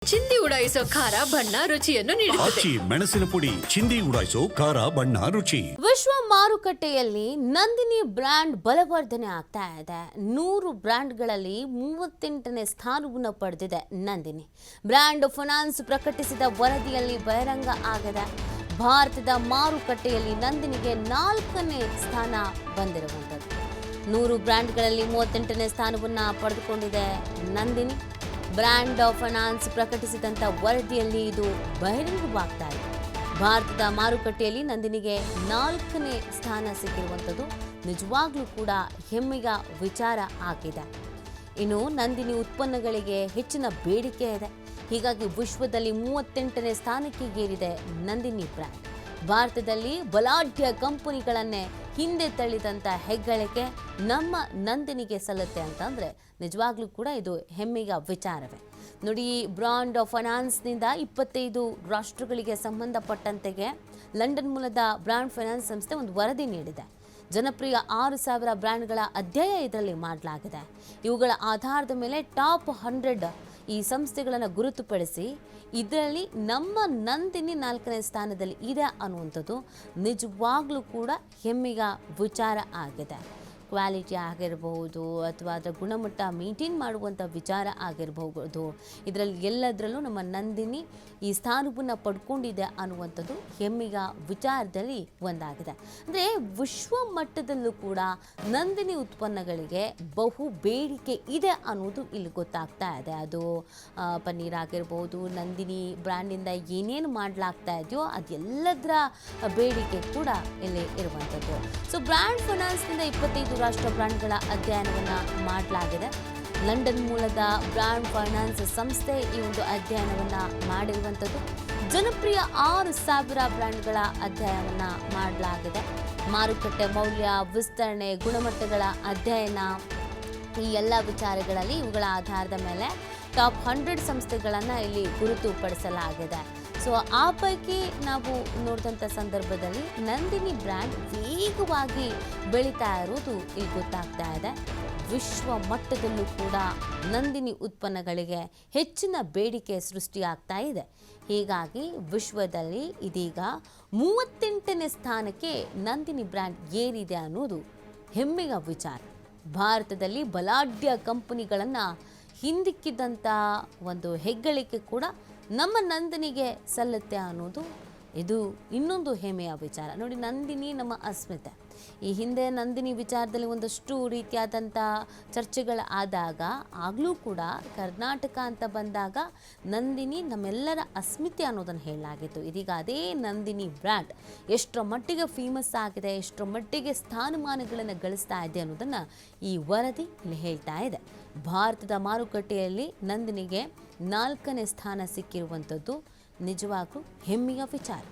ಚಿಂದಿ ಉಡಾಯಿಸೋ ಖಾರ ಬಣ್ಣ ರುಚಿಯನ್ನು ನೀಡುತ್ತದೆ. ಆಚಿ ಮೆಣಸಿನ ಪುಡಿ ಚಿಂದಿ ಉಡಾಯಿಸೋ ಖಾರ ಬಣ್ಣ ರುಚಿ. ವಿಶ್ವ ಮಾರುಕಟ್ಟೆಯಲ್ಲಿ ನಂದಿನಿ ಬ್ರ್ಯಾಂಡ್ ಬಲವರ್ಧನೆ ಆಗ್ತಾ ಇದೆ. 100 ಬ್ರ್ಯಾಂಡ್ಗಳಲ್ಲಿ 38ನೇ ಸ್ಥಾನವನ್ನು ಪಡೆದಿದೆ ನಂದಿನಿ. ಬ್ರ್ಯಾಂಡ್ ಫೈನಾನ್ಸ್ ಪ್ರಕಟಿಸಿದ ವರದಿಯಲ್ಲಿ ಬಹಿರಂಗ ಆಗಿದೆ. ಭಾರತದ ಮಾರುಕಟ್ಟೆಯಲ್ಲಿ ನಂದಿನಿಗೆ 4ನೇ ಸ್ಥಾನ ಬಂದಿರುವಂಥದ್ದು. 100 ಬ್ರ್ಯಾಂಡ್ಗಳಲ್ಲಿ 38ನೇ ಸ್ಥಾನವನ್ನು ಪಡೆದುಕೊಂಡಿದೆ ನಂದಿನಿ. ಬ್ರ್ಯಾಂಡ್ ಫೈನಾನ್ಸ್ ಪ್ರಕಟಿಸಿದಂಥ ವರದಿಯಲ್ಲಿ ಇದು ಬಹಿರಂಗವಾಗ್ತಾ ಇದೆ. ಭಾರತದ ಮಾರುಕಟ್ಟೆಯಲ್ಲಿ ನಂದಿನಿಗೆ 4ನೇ ಸ್ಥಾನ ಸಿಕ್ಕಿರುವಂಥದ್ದು ನಿಜವಾಗ್ಲೂ ಕೂಡ ಹೆಮ್ಮೆಯ ವಿಚಾರ ಆಗಿದೆ. ಇನ್ನು ನಂದಿನಿ ಉತ್ಪನ್ನಗಳಿಗೆ ಹೆಚ್ಚಿನ ಬೇಡಿಕೆ ಇದೆ. ಹೀಗಾಗಿ ವಿಶ್ವದಲ್ಲಿ 38ನೇ ಸ್ಥಾನಕ್ಕೆ ಏರಿದೆ ನಂದಿನಿ ಬ್ರ್ಯಾಂಡ್. ಭಾರತದಲ್ಲಿ ಬಲಾಢ್ಯ ಕಂಪನಿಗಳನ್ನೇ ಹಿಂದೆ ತಳ್ಳಿದಂಥ ಹೆಗ್ಗಳಿಕೆ ನಮ್ಮ ನಂದಿನಿಗೆ ಸಲ್ಲುತ್ತೆ ಅಂತಂದರೆ ನಿಜವಾಗ್ಲೂ ಕೂಡ ಇದು ಹೆಮ್ಮೆಯ ವಿಚಾರವೇ. ನೋಡಿ, ಬ್ರ್ಯಾಂಡ್ ಫೈನಾನ್ಸ್ನಿಂದ 25 ರಾಷ್ಟ್ರಗಳಿಗೆ ಸಂಬಂಧಪಟ್ಟಂತೆಗೆ ಲಂಡನ್ ಮೂಲದ ಬ್ರ್ಯಾಂಡ್ ಫೈನಾನ್ಸ್ ಸಂಸ್ಥೆ ಒಂದು ವರದಿ ನೀಡಿದೆ. ಜನಪ್ರಿಯ 6,000 ಬ್ರ್ಯಾಂಡ್ಗಳ ಅಧ್ಯಯನ ಇದರಲ್ಲಿ ಮಾಡಲಾಗಿದೆ. ಇವುಗಳ ಆಧಾರದ ಮೇಲೆ ಟಾಪ್ 100 ಈ ಸಂಸ್ಥೆಗಳನ್ನು ಗುರುತುಪಡಿಸಿ ಇದರಲ್ಲಿ ನಮ್ಮ ನಂದಿನಿ 4ನೇ ಸ್ಥಾನದಲ್ಲಿ ಇದೆ ಅನ್ನುವಂಥದ್ದು ನಿಜವಾಗ್ಲೂ ಕೂಡ ಹೆಮ್ಮೆಯ ವಿಚಾರ ಆಗಿದೆ. ಕ್ವಾಲಿಟಿ ಆಗಿರಬಹುದು ಅಥವಾ ಅದರ ಗುಣಮಟ್ಟ ಮೇಂಟೈನ್ ಮಾಡುವಂಥ ವಿಚಾರ ಆಗಿರಬಹುದು, ಇದರಲ್ಲಿ ಎಲ್ಲದರಲ್ಲೂ ನಮ್ಮ ನಂದಿನಿ ಈ ಸ್ಥಾನವನ್ನು ಪಡ್ಕೊಂಡಿದೆ ಅನ್ನುವಂಥದ್ದು ಹೆಮ್ಮೆಯ ವಿಚಾರದಲ್ಲಿ ಒಂದಾಗಿದೆ. ಅಂದರೆ ವಿಶ್ವ ಮಟ್ಟದಲ್ಲೂ ಕೂಡ ನಂದಿನಿ ಉತ್ಪನ್ನಗಳಿಗೆ ಬಹು ಬೇಡಿಕೆ ಇದೆ ಅನ್ನೋದು ಇಲ್ಲಿ ಗೊತ್ತಾಗ್ತಾ ಇದೆ. ಅದು ಪನ್ನೀರ್ ಆಗಿರ್ಬೋದು, ನಂದಿನಿ ಬ್ರ್ಯಾಂಡಿಂದ ಏನೇನು ಮಾಡಲಾಗ್ತಾ ಇದೆಯೋ ಅದೆಲ್ಲದರ ಬೇಡಿಕೆ ಕೂಡ ಇಲ್ಲಿ ಇರುವಂಥದ್ದು. ಸೊ ಬ್ರ್ಯಾಂಡ್ ಫೈನಾನ್ಸ್ನಿಂದ 25 ರಾಷ್ಟ್ರ ಬ್ರ್ಯಾಂಡ್ಗಳ ಅಧ್ಯಯನವನ್ನು ಮಾಡಲಾಗಿದೆ. ಲಂಡನ್ ಮೂಲದ ಬ್ರ್ಯಾಂಡ್ ಫೈನಾನ್ಸ್ ಸಂಸ್ಥೆ ಈ ಒಂದು ಅಧ್ಯಯನವನ್ನು ಮಾಡಿರುವಂಥದ್ದು. ಜನಪ್ರಿಯ 6,000 ಬ್ರ್ಯಾಂಡ್ಗಳ ಅಧ್ಯಯನವನ್ನು ಮಾಡಲಾಗಿದೆ. ಮಾರುಕಟ್ಟೆ ಮೌಲ್ಯ, ವಿಸ್ತರಣೆ, ಗುಣಮಟ್ಟಗಳ ಅಧ್ಯಯನ, ಈ ಎಲ್ಲ ವಿಚಾರಗಳಲ್ಲಿ ಇವುಗಳ ಆಧಾರದ ಮೇಲೆ ಟಾಪ್ 100 ಸಂಸ್ಥೆಗಳನ್ನು ಇಲ್ಲಿ ಗುರುತುಪಡಿಸಲಾಗಿದೆ. ಸೊ ಆ ಪೈಕಿ ನಾವು ನೋಡಿದಂಥ ಸಂದರ್ಭದಲ್ಲಿ ನಂದಿನಿ ಬ್ರ್ಯಾಂಡ್ ವೇಗವಾಗಿ ಬೆಳೀತಾ ಇರೋದು ಇಲ್ಲಿ ಗೊತ್ತಾಗ್ತಾ ಇದೆ. ವಿಶ್ವ ಮಟ್ಟದಲ್ಲೂ ಕೂಡ ನಂದಿನಿ ಉತ್ಪನ್ನಗಳಿಗೆ ಹೆಚ್ಚಿನ ಬೇಡಿಕೆ ಸೃಷ್ಟಿಯಾಗ್ತಾ ಇದೆ. ಹೀಗಾಗಿ ವಿಶ್ವದಲ್ಲಿ ಇದೀಗ 38ನೇ ಸ್ಥಾನಕ್ಕೆ ನಂದಿನಿ ಬ್ರ್ಯಾಂಡ್ ಏರಿದೆ ಅನ್ನೋದು ಹೆಮ್ಮೆಯ ವಿಚಾರ. ಭಾರತದಲ್ಲಿ ಬಲಾಢ್ಯ ಕಂಪನಿಗಳನ್ನು ಹಿಂದಿಕ್ಕಿದಂಥ ಒಂದು ಹೆಗ್ಗಳಿಕೆ ಕೂಡ ನಮ್ಮ ನಂದಿನಿಗೆ ಸಲ್ಲುತ್ತೆ ಅನ್ನೋದು ಇದು ಇನ್ನೊಂದು ಹೆಮ್ಮೆಯ ವಿಚಾರ. ನೋಡಿ, ನಂದಿನಿ ನಮ್ಮ ಅಸ್ಮಿತೆ. ಈ ಹಿಂದೆ ನಂದಿನಿ ವಿಚಾರದಲ್ಲಿ ಒಂದಷ್ಟು ರೀತಿಯಾದಂಥ ಚರ್ಚೆಗಳಾದಾಗ ಆಗಲೂ ಕೂಡ ಕರ್ನಾಟಕ ಅಂತ ಬಂದಾಗ ನಂದಿನಿ ನಮ್ಮೆಲ್ಲರ ಅಸ್ಮಿತೆ ಅನ್ನೋದನ್ನು ಹೇಳಲಾಗಿತ್ತು. ಇದೀಗ ಅದೇ ನಂದಿನಿ ಬ್ರ್ಯಾಂಡ್ ಎಷ್ಟರ ಮಟ್ಟಿಗೆ ಫೇಮಸ್ ಆಗಿದೆ, ಎಷ್ಟರ ಮಟ್ಟಿಗೆ ಸ್ಥಾನಮಾನಗಳನ್ನು ಗಳಿಸ್ತಾ ಇದೆ ಅನ್ನೋದನ್ನು ಈ ವರದಿ ಇಲ್ಲಿ ಹೇಳ್ತಾ ಇದೆ. ಭಾರತದ ಮಾರುಕಟ್ಟೆಯಲ್ಲಿ ನಂದಿನಿಗೆ 4ನೇ ಸ್ಥಾನ ಸಿಕ್ಕಿರುವಂಥದ್ದು ನಿಜವಾಗ್ಲೂ ಹೆಮ್ಮೆಯ ವಿಚಾರ.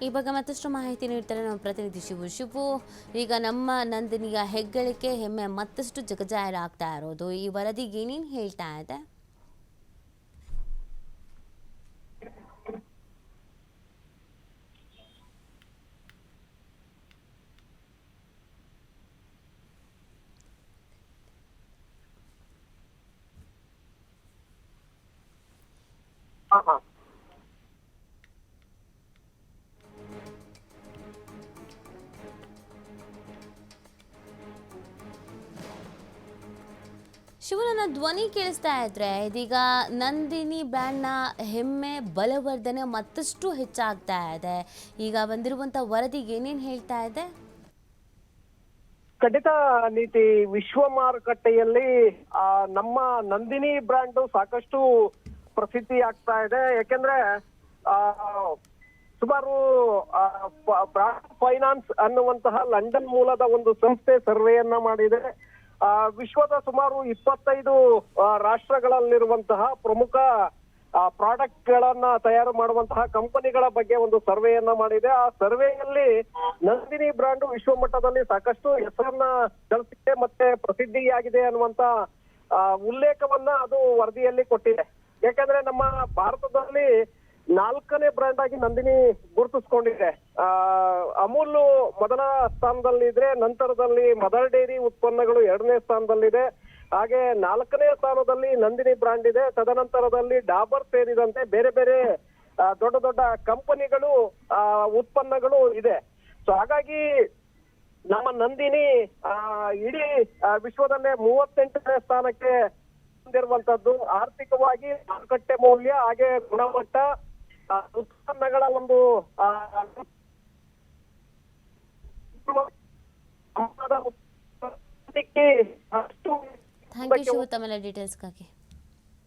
ಈ ಬಗ್ಗೆ ಮತ್ತಷ್ಟು ಮಾಹಿತಿ ನೀಡ್ತಾರೆ ನಮ್ಮ ಪ್ರತಿನಿಧಿ ಶಿವು. ಈಗ ನಮ್ಮ ನಂದಿನಿಯ ಹೆಗ್ಗಳಿಕೆ, ಹೆಮ್ಮೆ ಮತ್ತಷ್ಟು ಜಗಜಾಹಿರ ಆಗ್ತಾ ಇರೋದು ಈ ವರದಿಗೆ ಏನೇನು ಹೇಳ್ತಾ ಇದೆ? ಶಿವನ ಧ್ವನಿ ಕೇಳಿಸ್ತಾ ಇದ್ರೆ ಇದೀಗ ನಂದಿನಿ ಬ್ರ್ಯಾಂಡ್ನ ಹೆಮ್ಮೆ ಬಲವರ್ಧನೆ ಮತ್ತಷ್ಟು ಹೆಚ್ಚಾಗ್ತಾ ಇದೆ. ಈಗ ಬಂದಿರುವಂತ ವರದಿಗೆ ಏನೇನು ಹೇಳ್ತಾ ಇದೆ? ಖಂಡಿತ ನೀತಿ, ವಿಶ್ವ ಮಾರುಕಟ್ಟೆಯಲ್ಲಿ ನಮ್ಮ ನಂದಿನಿ ಬ್ರ್ಯಾಂಡ್ ಸಾಕಷ್ಟು ಪ್ರಸಿದ್ಧಿ ಆಗ್ತಾ ಇದೆ. ಯಾಕೆಂದ್ರೆ ಸುಮಾರು ಬ್ರಾಂಡ್ ಫೈನಾನ್ಸ್ ಅನ್ನುವಂತಹ ಲಂಡನ್ ಮೂಲದ ಒಂದು ಸಂಸ್ಥೆ ಸರ್ವೆಯನ್ನ ಮಾಡಿದೆ. ವಿಶ್ವದ ಸುಮಾರು 25 ರಾಷ್ಟ್ರಗಳಲ್ಲಿರುವಂತಹ ಪ್ರಮುಖ ಪ್ರಾಡಕ್ಟ್ ಗಳನ್ನ ತಯಾರು ಮಾಡುವಂತಹ ಕಂಪನಿಗಳ ಬಗ್ಗೆ ಒಂದು ಸರ್ವೆಯನ್ನ ಮಾಡಿದೆ. ಆ ಸರ್ವೆಯಲ್ಲಿ ನಂದಿನಿ ಬ್ರಾಂಡ್ ವಿಶ್ವ ಮಟ್ಟದಲ್ಲಿ ಸಾಕಷ್ಟು ಹೆಸರನ್ನ ಗಳಿಸಿದೆ ಮತ್ತೆ ಪ್ರಸಿದ್ಧಿಯಾಗಿದೆ ಅನ್ನುವಂತ ಉಲ್ಲೇಖವನ್ನ ಅದು ವರದಿಯಲ್ಲಿ ಕೊಟ್ಟಿದೆ. ಯಾಕಂದ್ರೆ ನಮ್ಮ ಭಾರತದಲ್ಲಿ 4ನೇ ಬ್ರ್ಯಾಂಡ್ ಆಗಿ ನಂದಿನಿ ಗುರುತಿಸ್ಕೊಂಡಿದೆ. ಅಮೂಲ್ ಮೊದಲ ಸ್ಥಾನದಲ್ಲಿದ್ರೆ, ನಂತರದಲ್ಲಿ ಮದರ್ ಡೈರಿ ಉತ್ಪನ್ನಗಳು 2ನೇ ಸ್ಥಾನದಲ್ಲಿದೆ. ಹಾಗೆ 4ನೇ ಸ್ಥಾನದಲ್ಲಿ ನಂದಿನಿ ಬ್ರಾಂಡ್ ಇದೆ. ತದನಂತರದಲ್ಲಿ ಡಾಬರ್ ಸೇರಿದಂತೆ ಬೇರೆ ಬೇರೆ ದೊಡ್ಡ ದೊಡ್ಡ ಕಂಪನಿಗಳು ಉತ್ಪನ್ನಗಳು ಇದೆ. ಸೊ ಹಾಗಾಗಿ ನಮ್ಮ ನಂದಿನಿ ಇಡೀ ವಿಶ್ವದಲ್ಲೇ 38ನೇ ಸ್ಥಾನಕ್ಕೆ ಹೊಂದಿರುವಂತದ್ದು. ಆರ್ಥಿಕವಾಗಿ ಮಾರುಕಟ್ಟೆ ಮೌಲ್ಯ ಹಾಗೆ ಗುಣಮಟ್ಟ ಉತ್ಪನ್ನಗಳ ಒಂದು ಥ್ಯಾಂಕ್ ಯು ಶಿವು ತಮ್ಮೆಲ್ಲ ಡೀಟೇಲ್ಸ್ಗಾಗಿ.